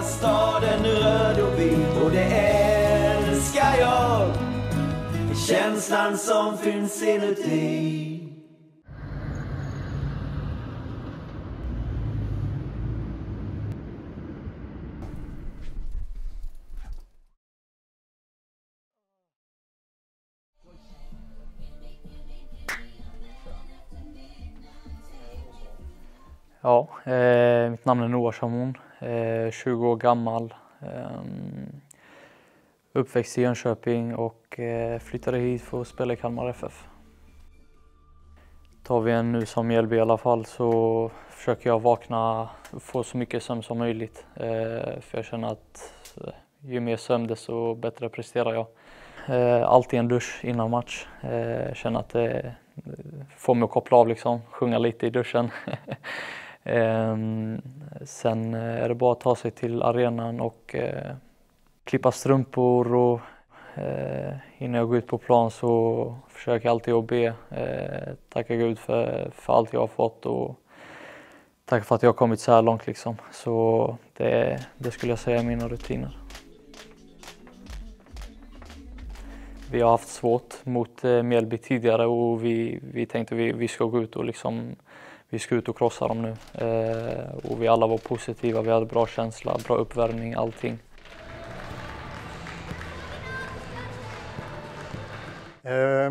staden röd och vit. Och det älskar jag, känslan som finns inuti. Ja, mitt namn är Noah Chamon, 20 år gammal, uppväxt i Jönköping och flyttade hit för att spela i Kalmar FF. Tar vi en nu som Mjällby i alla fall så försöker jag vakna och få så mycket sömn som möjligt. För jag känner att ju mer sömn desto bättre presterar jag. Alltid en dusch innan match, känner att det får mig att koppla av liksom, sjunga lite i duschen. Sen är det bara att ta sig till arenan och klippa strumpor och innan jag går ut på plan så försöker jag alltid att be, tacka Gud för allt jag har fått och tacka för att jag har kommit så här långt liksom. Så det skulle jag säga är mina rutiner. Vi har haft svårt mot Mjällby tidigare och vi tänkte vi ska gå ut och liksom vi ska ut och krossa dem nu. Och vi alla var positiva, vi hade bra känsla, bra uppvärmning, allting.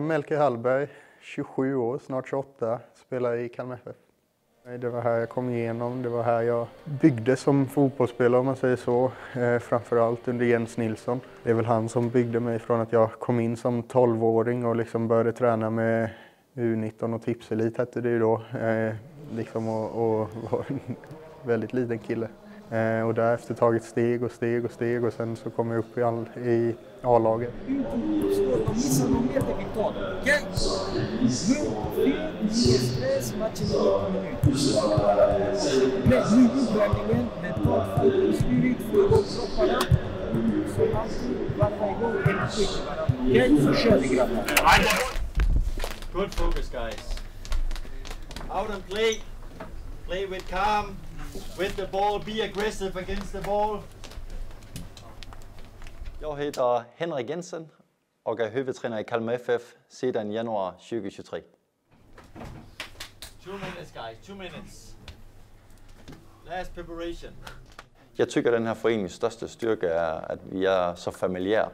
Melker Hallberg, 27 år, snart 28, spelar i Kalmar FF. Det var här jag kom igenom, det var här jag byggde som fotbollsspelare om man säger så. Framförallt under Jens Nilsson. Det är väl han som byggde mig från att jag kom in som 12-åring och liksom började träna med U19 och Tipselit hette det ju då. Liksom och var en väldigt liten kille. Och därefter tagit steg och sen så kom jag upp i A-laget. Good focus, guys. Out and play. Play with calm. With the ball, be aggressive against the ball. Jag heter Henrik Jensen och är huvudtränare i Kalmar FF sedan januari 2023. 2 minutes, guys. 2 minutes. Last preparation. Jag tycker den här föreningens största styrka är att vi är så familjära.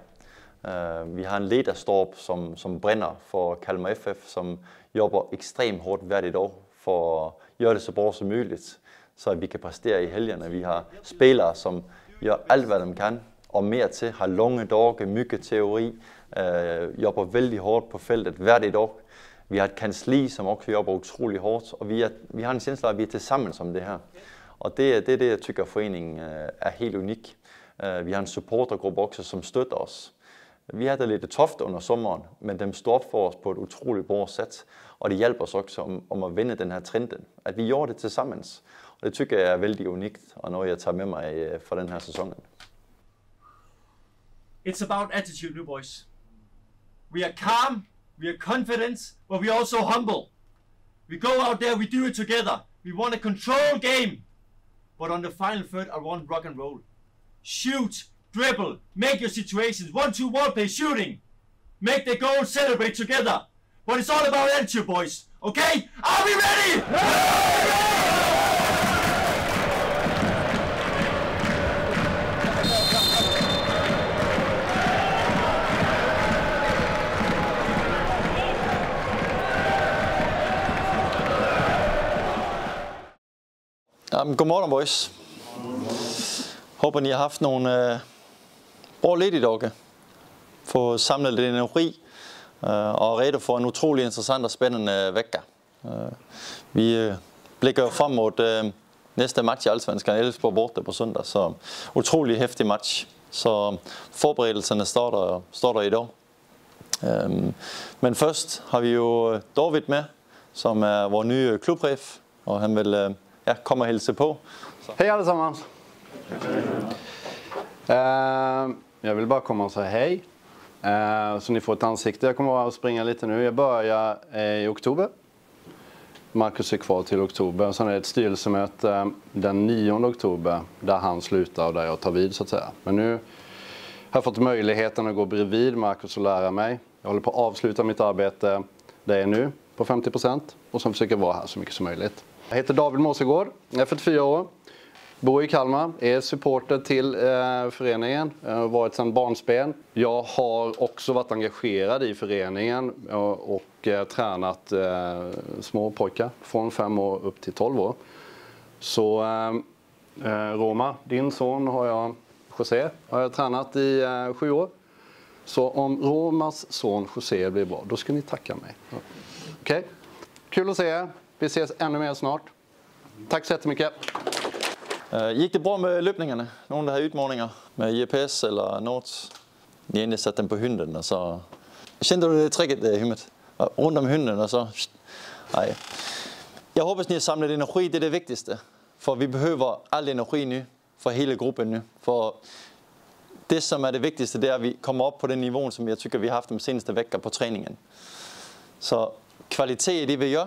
Vi har en ledarstab som bränner för Kalmar FF, som jobbar extremt hårt varje dag för att göra det så bra som möjligt, så att vi kan prestera i helgerna. Vi har spelare som gör allt vad de kan och mer till, har långa dagar, mycket teori, jobbar väldigt hårt på fältet varje dag. Vi har ett kansli som också jobbar otroligt hårt och vi har en känsla av att vi är tillsammans om det här. Och det är det jag tycker föreningen är helt unik. Vi har en supportergrupp också som stöttar oss. Vi hade det lite tufft under sommaren, men de står upp för oss på ett otroligt bra sätt. Och det hjälper oss också om att vända den här trenden. Att vi gör det tillsammans. Och det tycker jag är väldigt unikt och något jag tar med mig för den här säsongen. It's about attitude, new boys. We are calm, we are confident, but we are also humble. We go out there, we do it together. We want a control game. But on the final third, I want rock and roll. Shoot, dribble, make your situations. 1-2 wall play, shooting. Make the goal, celebrate together. But it's all about attitude, boys. Okay? Are we ready? Godmorgen, boys. Håber ni har haft nogle bra ledigdagar. Få samlet lidt energi og redo for en utrolig interessant og spændende vecka. Vi blikker jo frem mod næste match i Allsvenskan, Elfsborg borte på søndag, så utrolig hæftig match. Så forberedelserne står der i dag. Men først har vi jo David med, som er vores nye klubchef, og han vil komme og hilse på. Så. Hej allesammans! Jag vill bara komma och säga hej. Så ni får ett ansikte. Jag kommer att springa lite nu. Jag börjar i oktober. Marcus är kvar till oktober. Sen är det ett styrelsemöte den 9 oktober där han slutar och där jag tar vid så att säga. Men nu har jag fått möjligheten att gå bredvid Marcus och lära mig. Jag håller på att avsluta mitt arbete där jag är nu på 50% och sen försöker vara här så mycket som möjligt. Jag heter David Måsegård, jag är 44 år. Bor i Kalmar, är supporter till föreningen, har varit sedan barnsben. Jag har också varit engagerad i föreningen och tränat små pojkar från 5 år upp till 12 år. Så Roma, din son José, har jag tränat i 7 år. Så om Romas son José blir bra, då ska ni tacka mig. Okej? Kul att se er. Vi ses ännu mer snart. Tack så jättemycket. Gick det bra med löpningarna? Någon der har utmaningar med GPS eller notes? Ni har endelig sat dem på hunden, og så... Kände du det tricket, Hymmet? Rundt om hunden, og så... Nej. Jeg håber, at ni har samlet energi. Det er det vigtigste. For vi behøver al energi nu. For hele gruppen nu. For det, som er det vigtigste, det er, at vi kommer op på det niveau, som jeg tykker, vi har haft de seneste vekker på træningen. Så kvalitet i det, vi gør.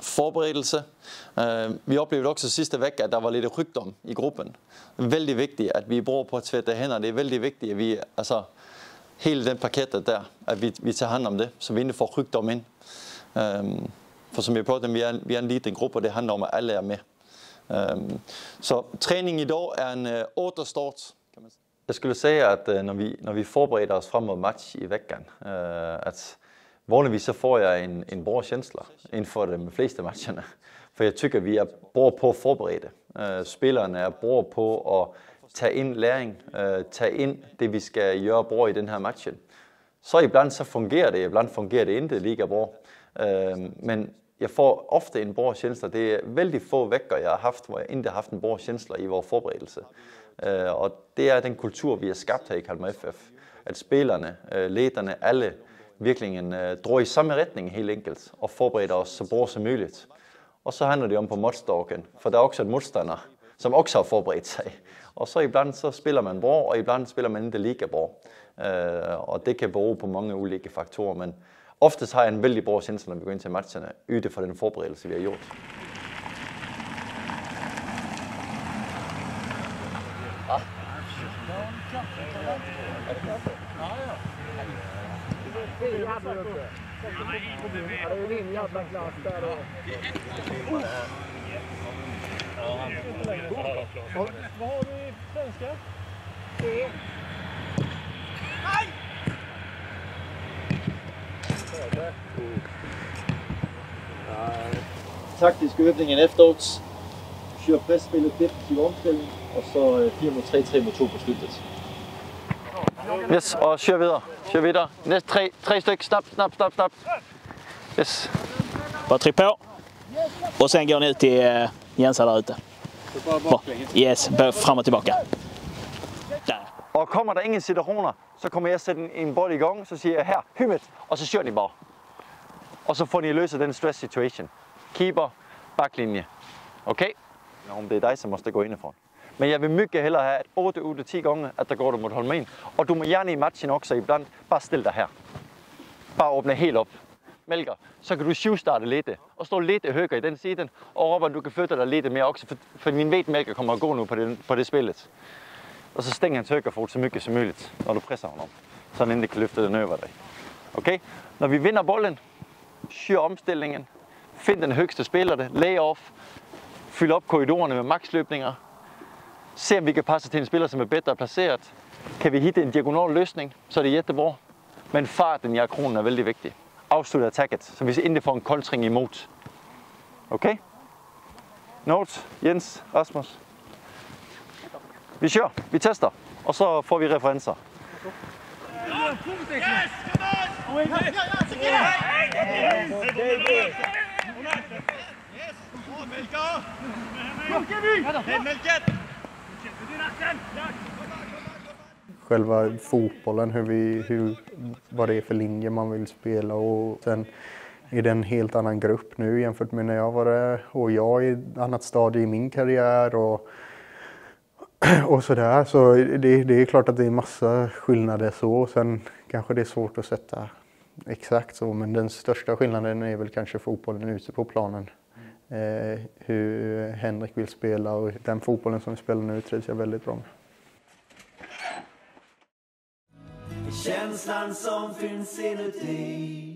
Forberedelse. Vi oplevede også sidste vecka, at der var lidt rygdom i gruppen. Vældig vigtigt, at vi bruger på at tvætte hænder. Det er vældig vigtigt, at vi, altså, hele den pakket der, at vi tager hand om det, så vi ikke får rygdom ind. For som jeg prøvede, vi er en liten gruppe, og det handler om, at alle er med. Så træningen i dag er en återstart. Jeg skulle sige, at når vi forbereder os frem mod match i veckan, at vanligvis så får jeg en bra känsla inför de flesta matcherna. För jag tycker vi är bra på att förbereda. Spelarna är bra på att ta in läring, ta in det vi ska göra bra i den här matchen. Så ibland så fungerar det, ibland fungerar det inte lika bra. Men jag får ofta en bra känsla. Det är väldigt få veckor jag har haft, hvor jag inte haft en bra känsla i vår förberedelse. Och det är den kultur vi har skabt här i Kalmar FF. At spelarna, ledarna, alle virkelig drar i samme retning helt enkelt og forbereder os så bra som muligt. Og så handler det om på modstaken, for der er også et modstander, som også har forberedt sig. Og så ibland så spiller man bra, og ibland spiller man ikke lige bra. Og det kan bero på mange ulike faktorer, men oftest har jeg en vældig bra chance, når vi går ind til matcherne, yde for den forberedelse, vi har gjort. Taktisk øvning efterårs. Kør presspillet, defensiv omstilling, og så 4 mod 3, 3 mod 2 på slutet. Yes, og kör vidare. Kör vidare. Nästa tre stycken. Snabb. Yes. Bara tryck på. Och sen går ni ut till Jensa där ute. Yes, fram och tillbaka. Där. Og kommer der ingen situationer, så kommer jeg at sætte en bold i gang, så siger jeg her, Hymmet, og så kører de bare. Og så får de løst den stress situation. Keeper, baklinje. Okay? Om det er dig, som måste gå indenfor. Men jeg vil mycket hellere have, at 8 ud af 10 gange, at der går du mod Holmen. Og du må gerne i matchen også ibland bare stille dig her. Bare åbne helt op. Melker, så kan du shivstarte lidt og stå lidt højere i den siden, og Robert, du kan flytte dig lidt mere også, for min ved Melker kommer at gå nu på det spillet. Og så stænger hans højre så mycket som muligt, når du presser ham om, så han ikke kan løfte den over dig. Okay? Når vi vinder bolden, syr omstillingen, find den højeste spiller, lay off, fyld op korridorerne med maksløbninger, se om vi kan passe til en spiller, som er bedre placeret. Kan vi hitte en diagonal løsning, så er det jättebra. Men farten i akronen er vældig vigtig. Afslutte attacket, så vi ikke får en kontring imod. Okay? Notes, Jens, Rasmus. Vi kører, vi tester, og så får vi referencer. Själva fotbollen, vad det är för linje man vill spela, och sen är det en helt annan grupp nu jämfört med när jag var där, och jag är i ett annat stadie i min karriär och sådär, så det är klart att det är massa skillnader så. Sen kanske det är svårt att sätta exakt så, men den största skillnaden är väl kanske fotbollen ute på planen. Hur Henrik vill spela och den fotbollen som vi spelar nu trivs jag väldigt bra med. Känslan som finns inuti